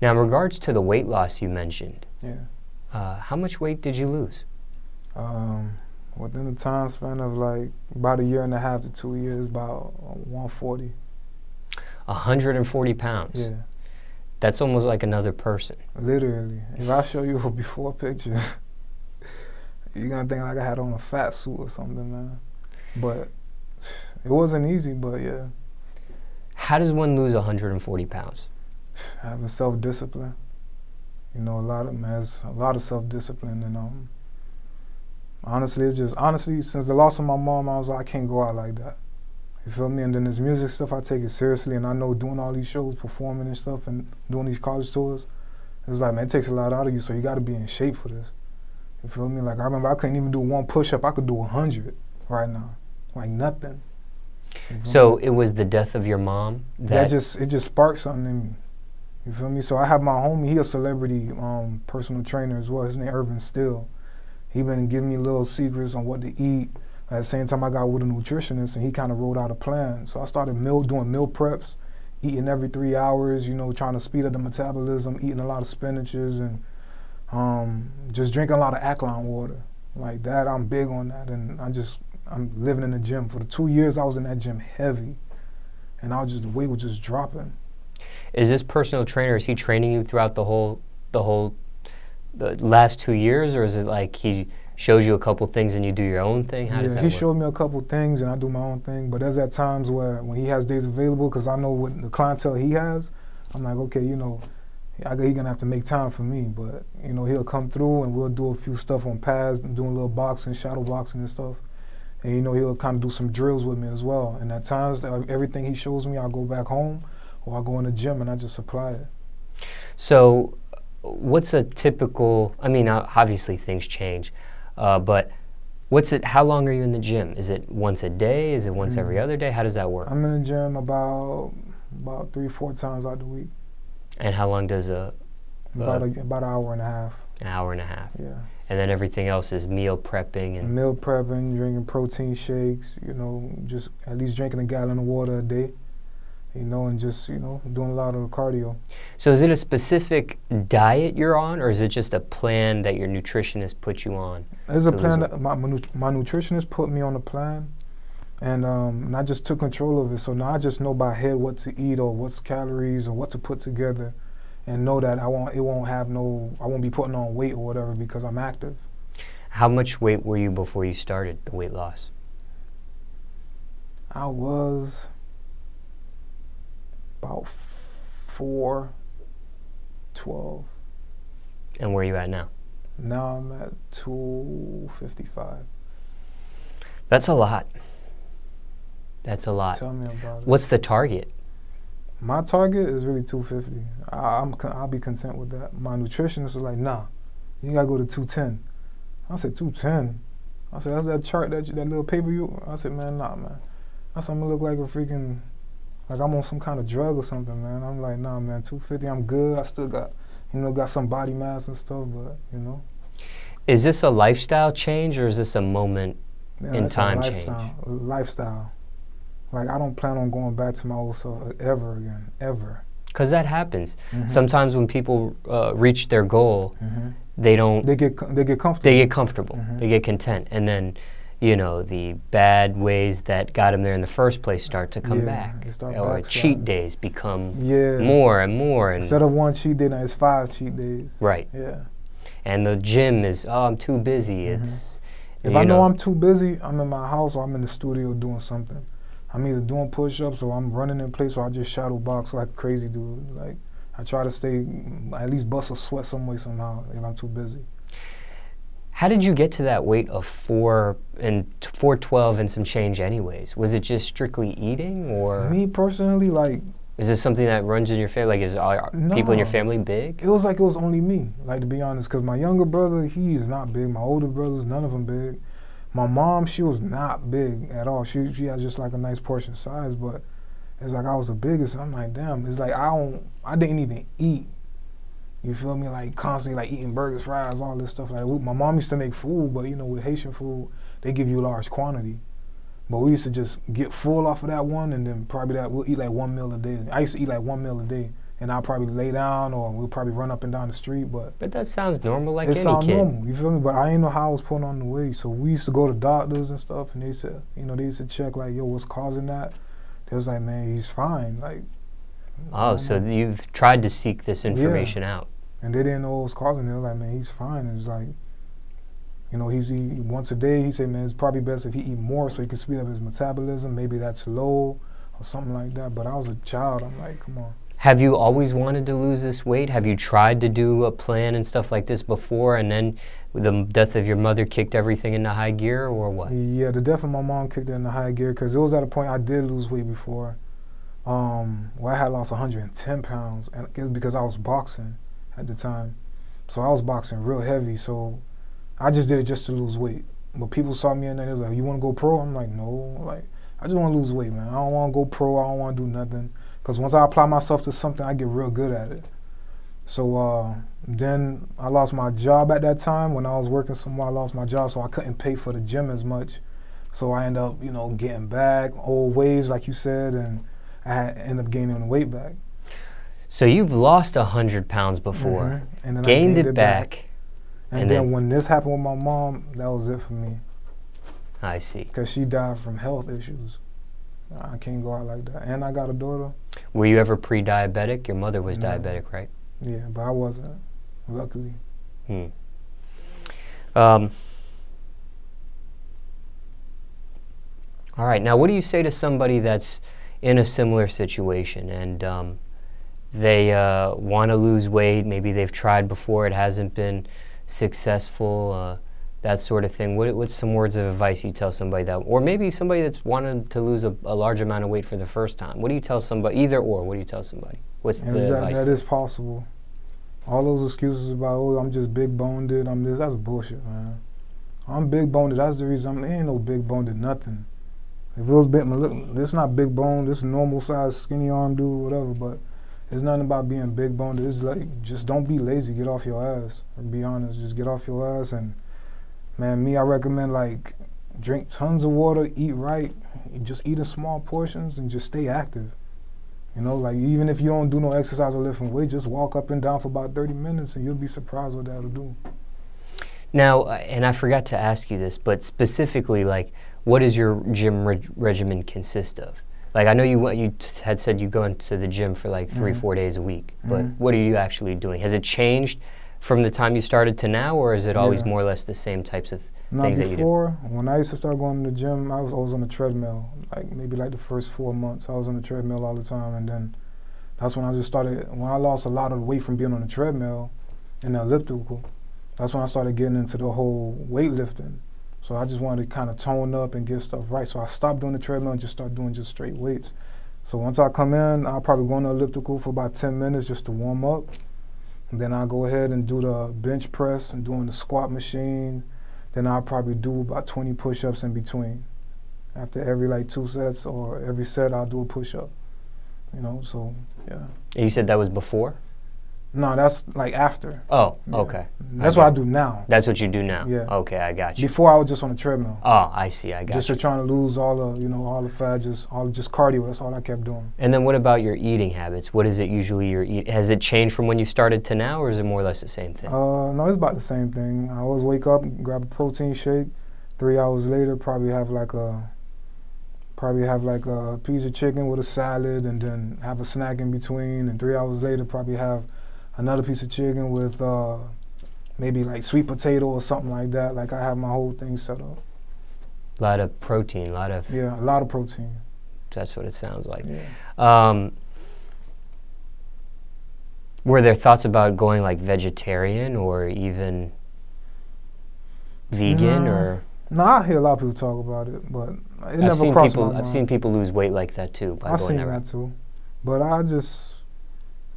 Now, in regards to the weight loss you mentioned, Yeah. how much weight did you lose? Within a time span of like about 1.5 to 2 years, about 140. 140 pounds. Yeah. That's almost like another person. Literally. If I show you a before picture, you're gonna think like I had on a fat suit or something, man. But it wasn't easy, but yeah. How does one lose 140 pounds? Having self-discipline. You know, it's a lot of self-discipline, and honestly, it's just, since the loss of my mom, I was like, I can't go out like that. You feel me? And then this music stuff, I take it seriously, and I know doing all these shows, performing and stuff, and doing these college tours, it's like, man, it takes a lot out of you, so you got to be in shape for this. You feel me? Like, I remember I couldn't even do 1 push-up. I could do 100 right now. Like, nothing. So it was the death of your mom? It just sparked something in me. You feel me? So I have my homie, he a celebrity personal trainer as well. His name Irvin Still. He been giving me little secrets on what to eat. At the same time, I got with a nutritionist, and he kind of wrote out a plan. So I started doing meal preps, eating every 3 hours, you know, trying to speed up the metabolism, eating a lot of spinaches, and just drinking a lot of alkaline water. Like that, I'm big on that, and I'm living in the gym. For the 2 years I was in that gym heavy, and the weight was just dropping. Is this personal trainer, is he training you throughout the last 2 years, or is it like he shows you a couple things and you do your own thing? How does that work? He showed me a couple things and I do my own thing, but there's at times when he has days available, because I know what the clientele he has, I'm like, okay, you know, he's gonna have to make time for me, but you know, he'll come through and we'll do a few stuff on pads, doing a little boxing, shadow boxing and stuff. And you know, he'll kind of do some drills with me as well. And at times, everything he shows me, I'll go back home or I'll go in the gym and I just apply it. So what's a typical, I mean, obviously things change, but how long are you in the gym? Is it once a day? Is it once every other day? How does that work? I'm in the gym about 3-4 times out the week. And how long does about an hour and a half. An hour and a half. Yeah. And then everything else is meal prepping and meal prepping, drinking protein shakes, you know, just at least drinking 1 gallon of water a day, you know, and just, you know, doing a lot of cardio. So is it a specific diet you're on, or is it just a plan that your nutritionist put you on? It's a plan that my nutritionist put me on a plan, and I just took control of it. So now I just know by head what to eat or what's calories or what to put together, and know that I won't be putting on weight or whatever because I'm active. How much weight were you before you started the weight loss? I was about 412. And where are you at now? Now I'm at 255. That's a lot. That's a lot. Tell me about it. What's the target? My target is really 250. I'll be content with that. My nutritionist was like, nah, you gotta go to 210. I said, 210? I said, that's that chart, that little paper I said, man, nah, man. I said, I'm gonna look like a freaking, like I'm on some kind of drug or something, man. I'm like, nah, man, 250, I'm good. I still got, you know, got some body mass and stuff, but, you know. Is this a lifestyle change, or is this a moment in time change? Lifestyle. Like, I don't plan on going back to my old self ever again, ever. Because that happens. Sometimes when people reach their goal, they get comfortable. They get comfortable. They get content. And then, you know, the bad ways that got them there in the first place start to come back. Or cheat days become more and more. And instead of 1 cheat day, now it's 5 cheat days. Right. Yeah. And the gym is, oh, I'm too busy. It's if I know I'm too busy, I'm in my house or I'm in the studio doing something. I'm either doing push-ups or I'm running in place or I just shadow box like a crazy dude. Like, I try to stay, at least bust a sweat some way somehow if I'm too busy. How did you get to that weight of 412 and some change anyways? Was it just strictly eating, or? Me personally, like. Is this something that runs in your family? Like, are people in your family big? It was like it was only me, like, to be honest, because my younger brother, he is not big. My older brothers, none of them big. My mom, she was not big at all. She had just like a nice portion size, but it's like I was the biggest. And I'm like, damn, it's like I didn't even eat. You feel me? Like constantly like eating burgers, fries, all this stuff. Like my mom used to make food, but you know, with Haitian food, they give you a large quantity. But we used to just get full off of that one, and then probably we'll eat like 1 meal a day. I used to eat like 1 meal a day, and I'll probably lay down, or we'll probably run up and down the street. But that sounds normal, like any kid. It sounds normal, you feel me? But I didn't know how I was putting on the weight. So we used to go to doctors and stuff, and they said, you know, they used to check like, yo, what's causing that? They was like, man, he's fine. Like, oh, so you've tried to seek this information out. And they didn't know what was causing it. They were like, man, he's fine. And it's like, you know, he's eating once a day. He said, man, it's probably best if he eat more so he can speed up his metabolism. Maybe that's low or something like that. But I was a child. I'm like, come on. Have you always wanted to lose this weight? Have you tried to do a plan and stuff like this before, and then the death of your mother kicked everything into high gear, or what? Yeah, the death of my mom kicked it into high gear because it was at a point I did lose weight before. Well, I had lost 110 pounds, and it's because I was boxing at the time. So I was boxing real heavy, so I just did it just to lose weight. But people saw me and they was like, you want to go pro? I'm like, no, like, I just want to lose weight, man. I don't want to go pro, I don't want to do nothing. Because once I apply myself to something, I get real good at it. So then I lost my job at that time. When I was working somewhere, I lost my job, so I couldn't pay for the gym as much. So I ended up, you know, getting back old ways, like you said, and I ended up gaining the weight back. So you've lost 100 pounds before, and then gained it back. And then when this happened with my mom, that was it for me. I see. Because she died from health issues. I can't go out like that. And I got a daughter. Were you ever pre-diabetic? Your mother was diabetic, right? Yeah, but I wasn't, luckily. All right, now what do you say to somebody that's in a similar situation and they want to lose weight, maybe they've tried before, it hasn't been successful, that sort of thing? What's some words of advice you tell somebody that, or maybe somebody that's wanted to lose a large amount of weight for the first time? What do you tell somebody, either or, what do you tell somebody? What's the advice? That is possible. All those excuses about, oh, I'm just big-boned, I'm this, that's bullshit, man. I'm big-boned, that's the reason, ain't no big-boned nothing. If it was big, look, this is not big-boned, this is normal size, skinny arm dude, whatever, but it's nothing about being big-boned. It's like, just don't be lazy, get off your ass. Or be honest, just get off your ass. And man, I recommend like drink tons of water, eat right, just eat in small portions and just stay active. You know, like even if you don't do no exercise or lifting weight, just walk up and down for about 30 minutes and you'll be surprised what that'll do. Now, and I forgot to ask you this, but specifically, like, what does your gym regimen consist of? Like, I know you had said you go into the gym for like 3-4 days a week, but what are you actually doing? Has it changed from the time you started to now, or is it always more or less the same types of things that you do? Before, when I used to start going to the gym, I was always on the treadmill. Like maybe like the first 4 months, I was on the treadmill all the time, and then that's when I just started. When I lost a lot of weight from being on the treadmill and the elliptical, that's when I started getting into the whole weightlifting. So I just wanted to kind of tone up and get stuff right. So I stopped doing the treadmill and just started doing just straight weights. So once I come in, I'll probably go on the elliptical for about 10 minutes just to warm up. And then I'll go ahead and do the bench press and doing the squat machine. Then I'll probably do about 20 push-ups in between. After every like 2 sets or every set, I'll do a push-up. You know, so yeah. And you said that was before? No, that's like after. Oh, okay. That's what I do now. That's what you do now? Yeah. Okay, I got you. Before I was just on the treadmill. Oh, I see, I got you. Just trying to lose all the, you know, all the fat, just cardio, that's all I kept doing. And then what about your eating habits? What is it usually you're eating? Has it changed from when you started to now, or is it more or less the same thing? No, it's about the same thing. I always wake up, grab a protein shake. 3 hours later, probably have like a piece of chicken with a salad, and then have a snack in between. And 3 hours later, probably have another piece of chicken with maybe like sweet potato or something like that. Like I have my whole thing set up. A lot of protein, a lot of... Yeah, a lot of protein. That's what it sounds like. Yeah. Were there thoughts about going like vegetarian or even vegan or... No, I hear a lot of people talk about it, but it never crossed my mind. I've seen people lose weight like that too. I've seen that too. But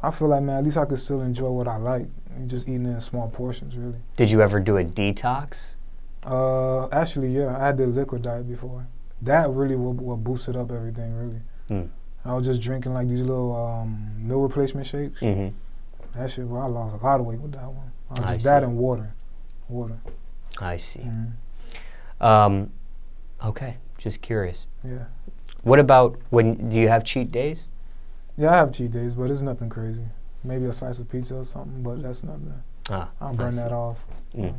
I feel like, man, at least I could still enjoy what I like, and just eating in small portions, really. Did you ever do a detox? Actually, yeah, I had the liquid diet before. That really what boosted up everything, really. I was just drinking like these little meal replacement shakes. That shit, well, I lost a lot of weight with that one. I was just that and water. I see. Okay, just curious. Yeah. What about do you have cheat days? Yeah, I have cheat days, but it's nothing crazy. maybe a slice of pizza or something, but that's nothing. Ah, I'll burn that off. Mm.